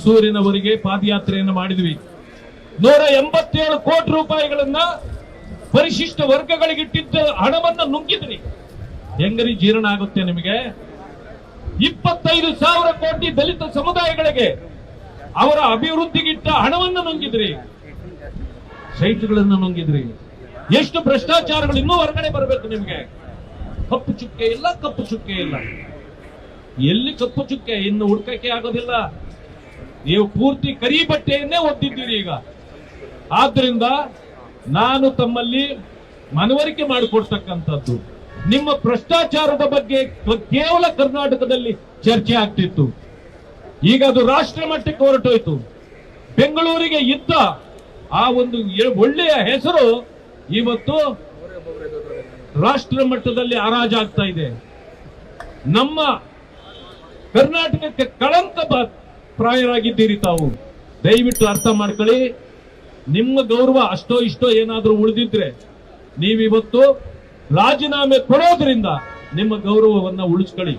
ಮೈಸೂರಿನವರೆಗೆ ಪಾದಯಾತ್ರೆಯನ್ನು ಮಾಡಿದ್ವಿ. 187 ಕೋಟಿ ರೂಪಾಯಿಗಳನ್ನ ಪರಿಶಿಷ್ಟ ವರ್ಗಗಳಿಗಿಟ್ಟಿದ್ದ ಹಣವನ್ನ ನುಂಗಿದ್ರಿ. ಹೆಂಗರಿ ಜೀರ್ಣ ಆಗುತ್ತೆ ನಿಮಗೆ? 25,000 ಕೋಟಿ ದಲಿತ ಸಮುದಾಯಗಳಿಗೆ ಅವರ ಅಭಿವೃದ್ಧಿಗಿಟ್ಟ ಹಣವನ್ನು ನುಂಗಿದ್ರಿ, ಸೈಟ್ಗಳನ್ನು ನುಂಗಿದ್ರಿ. ಎಷ್ಟು ಭ್ರಷ್ಟಾಚಾರಗಳು ಇನ್ನೂ ಹೊರಗಡೆ ಬರಬೇಕು ನಿಮಗೆ. ಕಪ್ಪು ಚುಕ್ಕೆ ಇಲ್ಲ, ಕಪ್ಪು ಚುಕ್ಕೆ ಇಲ್ಲ. ಎಲ್ಲಿ ಕಪ್ಪು ಚುಕ್ಕೆ? ಇನ್ನು ಹುಡ್ಕಕ್ಕೆ ಆಗೋದಿಲ್ಲ. ನೀವು ಪೂರ್ತಿ ಕರಿ ಬಟ್ಟೆಯನ್ನೇ ಒದ್ದಿದ್ದೀರಿ ಈಗ. ಆದ್ರಿಂದ ನಾನು ತಮ್ಮಲ್ಲಿ ಮನವರಿಕೆ ಮಾಡಿಕೊಡ್ತಕ್ಕಂಥದ್ದು, ನಿಮ್ಮ ಭ್ರಷ್ಟಾಚಾರದ ಬಗ್ಗೆ ಕೇವಲ ಕರ್ನಾಟಕದಲ್ಲಿ ಚರ್ಚೆ ಆಗ್ತಿತ್ತು, ಈಗ ಅದು ರಾಷ್ಟ್ರ ಮಟ್ಟಕ್ಕೆ ಹೊರಟೋಯ್ತು. ಬೆಂಗಳೂರಿಗೆ ಇದ್ದ ಆ ಒಂದು ಒಳ್ಳೆಯ ಹೆಸರು ಇವತ್ತು ರಾಷ್ಟ್ರ ಮಟ್ಟದಲ್ಲಿ ಹರಾಜಾಗ್ತಾ ಇದೆ. ನಮ್ಮ ಕರ್ನಾಟಕಕ್ಕೆ ಕಳಂಕ ಪ್ರಾಯರಾಗಿದ್ದೀರಿ ತಾವು. ದಯವಿಟ್ಟು ಅರ್ಥ ಮಾಡ್ಕೊಳ್ಳಿ. ನಿಮ್ಮ ಗೌರವ ಅಷ್ಟೋ ಇಷ್ಟೋ ಏನಾದ್ರೂ ಉಳಿದಿದ್ರೆ ನೀವಿವತ್ತು ರಾಜೀನಾಮೆ ಕೊಡೋದ್ರಿಂದ ನಿಮ್ಮ ಗೌರವವನ್ನ ಉಳಿಸ್ಕೊಳ್ಳಿ.